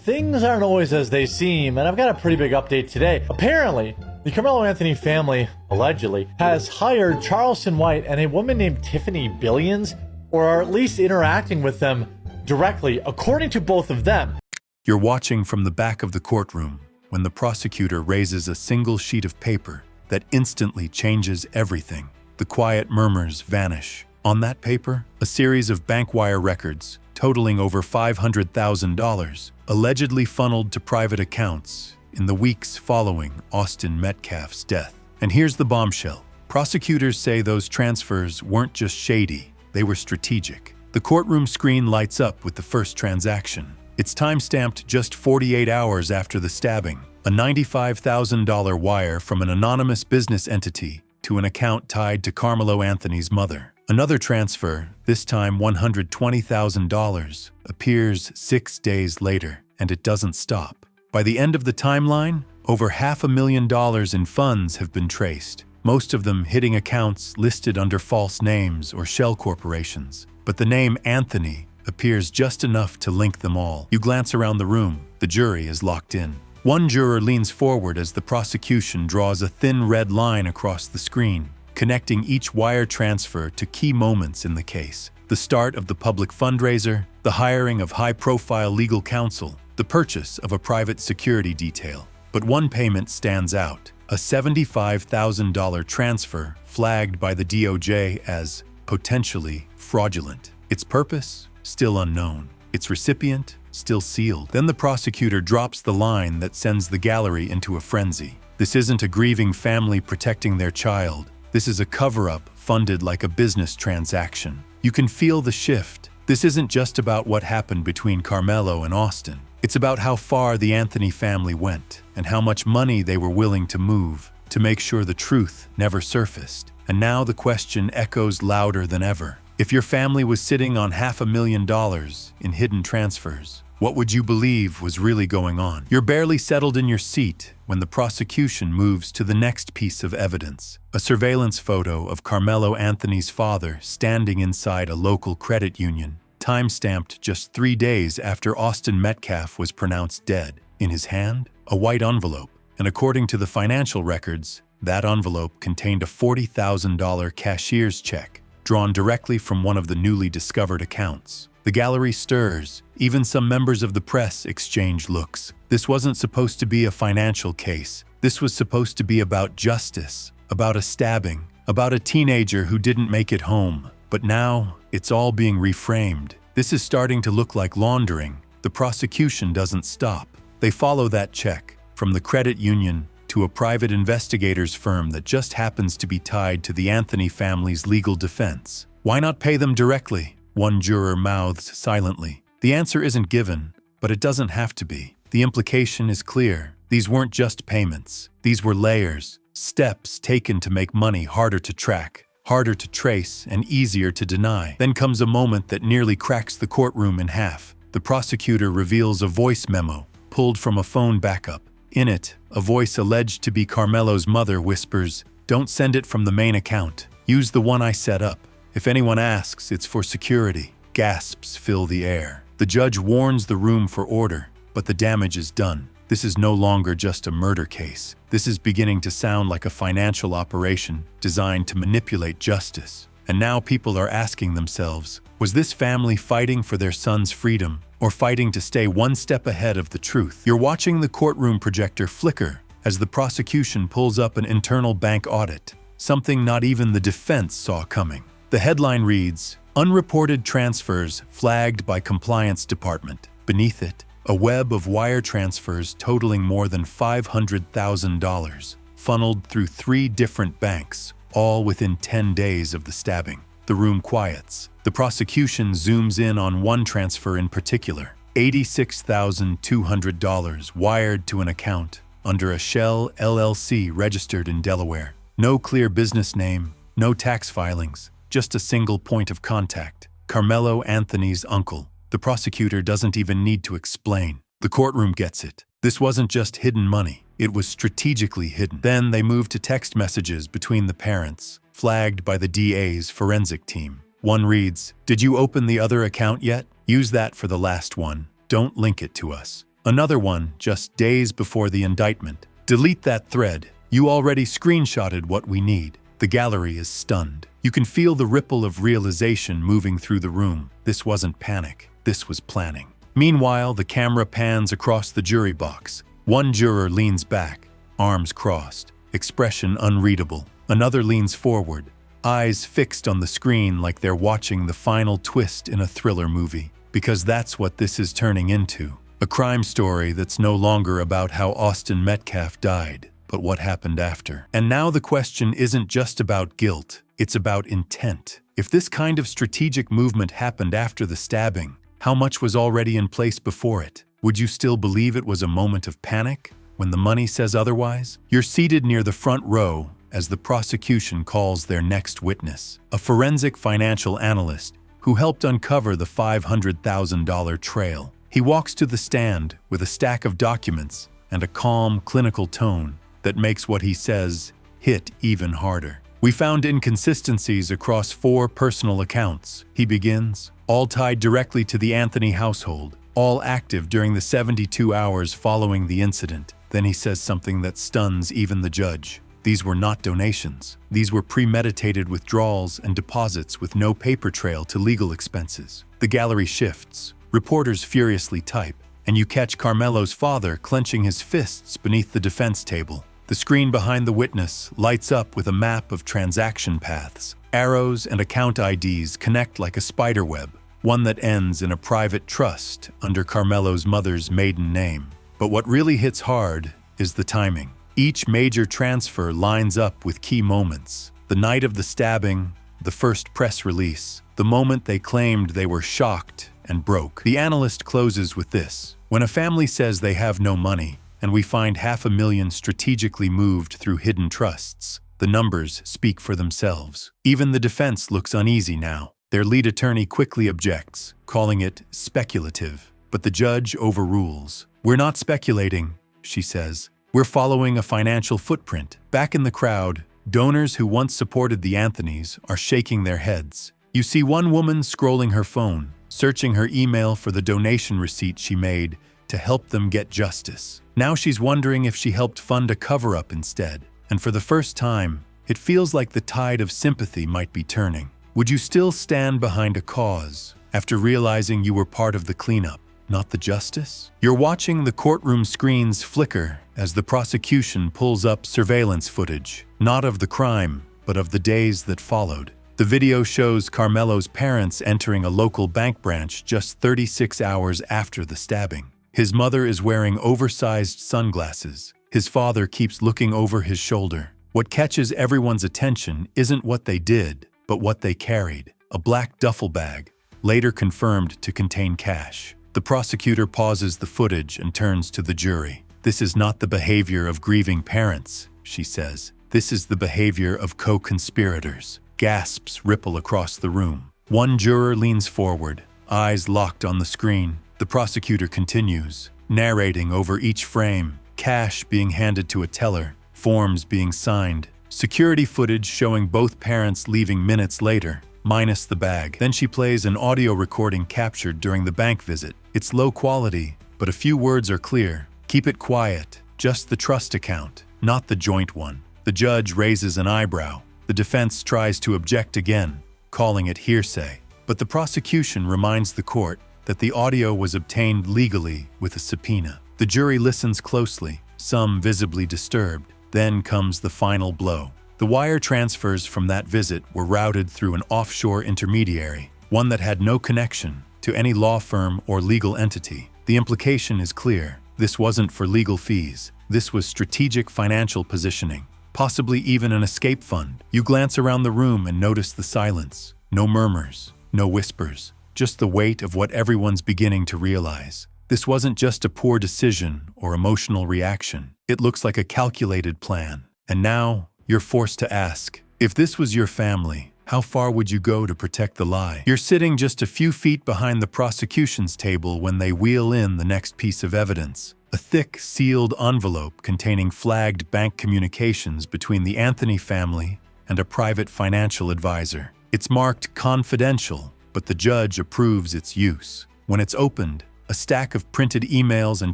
Things aren't always as they seem, and I've got a pretty big update today. Apparently, the Karmelo Anthony family, allegedly, has hired Charleston White and a woman named Tiffany Billions, or are at least interacting with them directly, according to both of them. You're watching from the back of the courtroom when the prosecutor raises a single sheet of paper that instantly changes everything. The quiet murmurs vanish. On that paper, a series of bank wire records totaling over $500,000, allegedly funneled to private accounts in the weeks following Austin Metcalf's death. And here's the bombshell. Prosecutors say those transfers weren't just shady, they were strategic. The courtroom screen lights up with the first transaction. It's time-stamped just 48 hours after the stabbing. A $95,000 wire from an anonymous business entity to an account tied to Karmelo Anthony's mother. Another transfer, this time $120,000, appears 6 days later, and it doesn't stop. By the end of the timeline, over $500,000 in funds have been traced, most of them hitting accounts listed under false names or shell corporations. But the name Anthony appears just enough to link them all. You glance around the room, the jury is locked in. One juror leans forward as the prosecution draws a thin red line across the screen, connecting each wire transfer to key moments in the case. The start of the public fundraiser, the hiring of high-profile legal counsel, the purchase of a private security detail. But one payment stands out, a $75,000 transfer flagged by the DOJ as potentially fraudulent. Its purpose? Still unknown. Its recipient? Still sealed. Then the prosecutor drops the line that sends the gallery into a frenzy. This isn't a grieving family protecting their child. This is a cover-up funded like a business transaction. You can feel the shift. This isn't just about what happened between Karmelo and Austin. It's about how far the Anthony family went and how much money they were willing to move to make sure the truth never surfaced. And now the question echoes louder than ever. If your family was sitting on $500,000 in hidden transfers, what would you believe was really going on? You're barely settled in your seat when the prosecution moves to the next piece of evidence. A surveillance photo of Karmelo Anthony's father standing inside a local credit union, time-stamped just 3 days after Austin Metcalf was pronounced dead. In his hand, a white envelope, and according to the financial records, that envelope contained a $40,000 cashier's check drawn directly from one of the newly discovered accounts. The gallery stirs. Even some members of the press exchange looks. This wasn't supposed to be a financial case. This was supposed to be about justice, about a stabbing, about a teenager who didn't make it home. But now, it's all being reframed. This is starting to look like laundering. The prosecution doesn't stop. They follow that check, from the credit union to a private investigators firm that just happens to be tied to the Anthony family's legal defense. Why not pay them directly? One juror mouths silently. The answer isn't given, but it doesn't have to be. The implication is clear. These weren't just payments. These were layers, steps taken to make money harder to track, harder to trace, and easier to deny. Then comes a moment that nearly cracks the courtroom in half. The prosecutor reveals a voice memo pulled from a phone backup. In it, a voice alleged to be Karmelo's mother whispers, "Don't send it from the main account. Use the one I set up. If anyone asks, it's for security." Gasps fill the air. The judge warns the room for order, but the damage is done. This is no longer just a murder case. This is beginning to sound like a financial operation designed to manipulate justice. And now people are asking themselves, was this family fighting for their son's freedom or fighting to stay one step ahead of the truth? You're watching the courtroom projector flicker as the prosecution pulls up an internal bank audit, something not even the defense saw coming. The headline reads, "Unreported transfers flagged by compliance department." Beneath it, a web of wire transfers totaling more than $500,000, funneled through 3 different banks, all within 10 days of the stabbing. The room quiets. The prosecution zooms in on one transfer in particular, $86,200 wired to an account under a Shell LLC registered in Delaware. No clear business name, no tax filings, just a single point of contact, Karmelo Anthony's uncle. The prosecutor doesn't even need to explain. The courtroom gets it. This wasn't just hidden money. It was strategically hidden. Then they moved to text messages between the parents, flagged by the DA's forensic team. One reads, "Did you open the other account yet? Use that for the last one. Don't link it to us." Another one just days before the indictment. Delete that thread. You already screenshotted what we need. The gallery is stunned. You can feel the ripple of realization moving through the room. This wasn't panic. This was planning. Meanwhile, the camera pans across the jury box. One juror leans back, arms crossed, expression unreadable. Another leans forward, eyes fixed on the screen like they're watching the final twist in a thriller movie. Because that's what this is turning into. A crime story that's no longer about how Austin Metcalf died, but what happened after. And now the question isn't just about guilt, it's about intent. If this kind of strategic movement happened after the stabbing, how much was already in place before it? Would you still believe it was a moment of panic when the money says otherwise? You're seated near the front row as the prosecution calls their next witness, a forensic financial analyst who helped uncover the $500,000 trail. He walks to the stand with a stack of documents and a calm, clinical tone that makes what he says hit even harder. We found inconsistencies across 4 personal accounts, he begins, all tied directly to the Anthony household, all active during the 72 hours following the incident. Then he says something that stuns even the judge. These were not donations. These were premeditated withdrawals and deposits with no paper trail to legal expenses. The gallery shifts. Reporters furiously type, and you catch Karmelo's father clenching his fists beneath the defense table. The screen behind the witness lights up with a map of transaction paths. Arrows and account IDs connect like a spiderweb, one that ends in a private trust under Karmelo's mother's maiden name. But what really hits hard is the timing. Each major transfer lines up with key moments. The night of the stabbing, the first press release, the moment they claimed they were shocked and broke. The analyst closes with this. When a family says they have no money, and we find $500,000 strategically moved through hidden trusts, the numbers speak for themselves. Even the defense looks uneasy now. Their lead attorney quickly objects, calling it speculative. But the judge overrules. "We're not speculating," she says. "We're following a financial footprint." Back in the crowd, donors who once supported the Anthonys are shaking their heads. You see one woman scrolling her phone, searching her email for the donation receipt she made to help them get justice. Now she's wondering if she helped fund a cover-up instead. And for the first time, it feels like the tide of sympathy might be turning. Would you still stand behind a cause after realizing you were part of the cleanup, not the justice? You're watching the courtroom screens flicker as the prosecution pulls up surveillance footage, not of the crime, but of the days that followed. The video shows Karmelo's parents entering a local bank branch just 36 hours after the stabbing. His mother is wearing oversized sunglasses. His father keeps looking over his shoulder. What catches everyone's attention isn't what they did, but what they carried. A black duffel bag, later confirmed to contain cash. The prosecutor pauses the footage and turns to the jury. "This is not the behavior of grieving parents," she says. "This is the behavior of co-conspirators." Gasps ripple across the room. One juror leans forward, eyes locked on the screen. The prosecutor continues, narrating over each frame, cash being handed to a teller, forms being signed, security footage showing both parents leaving minutes later, minus the bag. Then she plays an audio recording captured during the bank visit. It's low quality, but a few words are clear. "Keep it quiet, just the trust account, not the joint one." The judge raises an eyebrow. The defense tries to object again, calling it hearsay. But the prosecution reminds the court that the audio was obtained legally with a subpoena. The jury listens closely, some visibly disturbed. Then comes the final blow. The wire transfers from that visit were routed through an offshore intermediary, one that had no connection to any law firm or legal entity. The implication is clear. This wasn't for legal fees. This was strategic financial positioning, possibly even an escape fund. You glance around the room and notice the silence. No murmurs, no whispers, just the weight of what everyone's beginning to realize. This wasn't just a poor decision or emotional reaction. It looks like a calculated plan. And now, you're forced to ask, if this was your family, how far would you go to protect the lie? You're sitting just a few feet behind the prosecution's table when they wheel in the next piece of evidence. A thick, sealed envelope containing flagged bank communications between the Anthony family and a private financial advisor. It's marked confidential, but the judge approves its use. When it's opened, a stack of printed emails and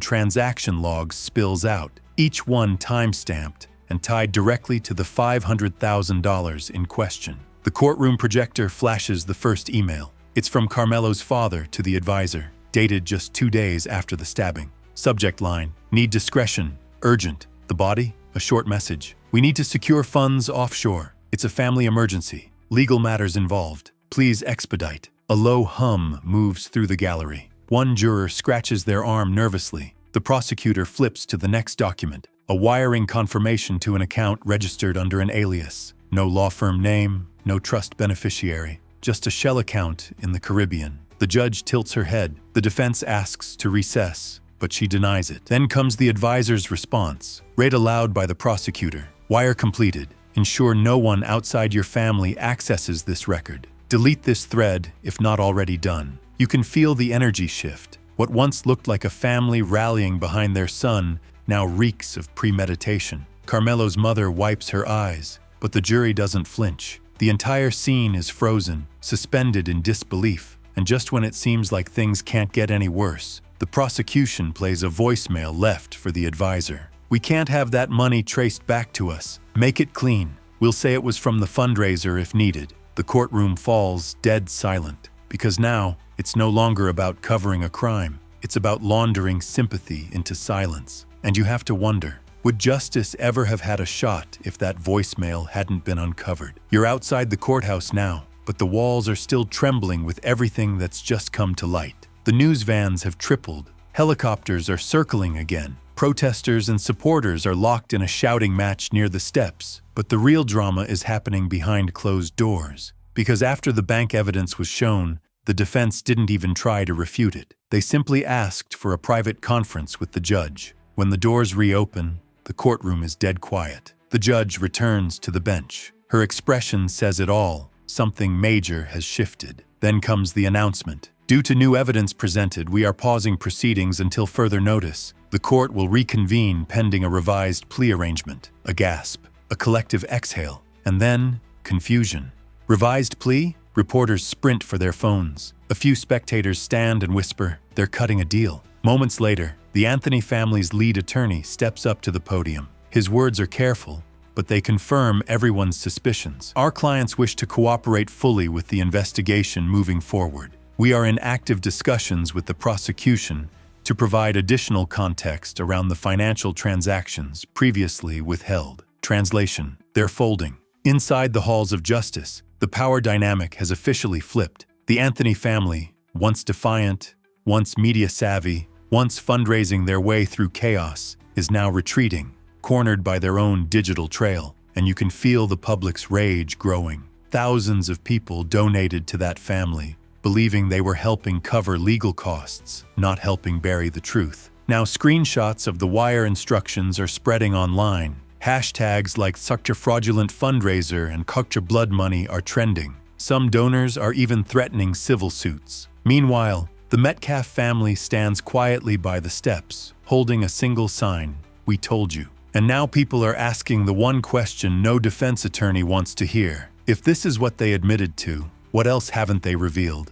transaction logs spills out, each one time-stamped and tied directly to the $500,000 in question. The courtroom projector flashes the first email. It's from Karmelo's father to the advisor, dated just 2 days after the stabbing. Subject line: need discretion, urgent. The body: a short message. We need to secure funds offshore. It's a family emergency. Legal matters involved. Please expedite. A low hum moves through the gallery. One juror scratches their arm nervously. The prosecutor flips to the next document, a wiring confirmation to an account registered under an alias. No law firm name, no trust beneficiary, just a shell account in the Caribbean. The judge tilts her head. The defense asks to recess, but she denies it. Then comes the advisor's response, read aloud by the prosecutor. Wire completed. Ensure no one outside your family accesses this record. Delete this thread if not already done. You can feel the energy shift. What once looked like a family rallying behind their son now reeks of premeditation. Karmelo's mother wipes her eyes, but the jury doesn't flinch. The entire scene is frozen, suspended in disbelief, and just when it seems like things can't get any worse, the prosecution plays a voicemail left for the advisor. We can't have that money traced back to us. Make it clean. We'll say it was from the fundraiser if needed. The courtroom falls dead silent, because now it's no longer about covering a crime. It's about laundering sympathy into silence. And you have to wonder, would justice ever have had a shot if that voicemail hadn't been uncovered? You're outside the courthouse now, but the walls are still trembling with everything that's just come to light. The news vans have tripled. Helicopters are circling again. Protesters and supporters are locked in a shouting match near the steps. But the real drama is happening behind closed doors. Because after the bank evidence was shown, the defense didn't even try to refute it. They simply asked for a private conference with the judge. When the doors reopen, the courtroom is dead quiet. The judge returns to the bench. Her expression says it all. Something major has shifted. Then comes the announcement. Due to new evidence presented, we are pausing proceedings until further notice. The court will reconvene pending a revised plea arrangement. A gasp, a collective exhale, and then confusion. Revised plea? Reporters sprint for their phones. A few spectators stand and whisper, they're cutting a deal. Moments later, the Anthony family's lead attorney steps up to the podium. His words are careful, but they confirm everyone's suspicions. Our clients wish to cooperate fully with the investigation moving forward. We are in active discussions with the prosecution to provide additional context around the financial transactions previously withheld. Translation: they're folding. Inside the halls of justice, the power dynamic has officially flipped. The Anthony family, once defiant, once media-savvy, once fundraising their way through chaos, is now retreating, cornered by their own digital trail, and you can feel the public's rage growing. Thousands of people donated to that family, believing they were helping cover legal costs, not helping bury the truth. Now screenshots of the wire instructions are spreading online. Hashtags like such a fraudulent fundraiser and such a blood money are trending. Some donors are even threatening civil suits. Meanwhile, the Metcalf family stands quietly by the steps, holding a single sign, "We told you." And now people are asking the one question no defense attorney wants to hear. If this is what they admitted to, what else haven't they revealed?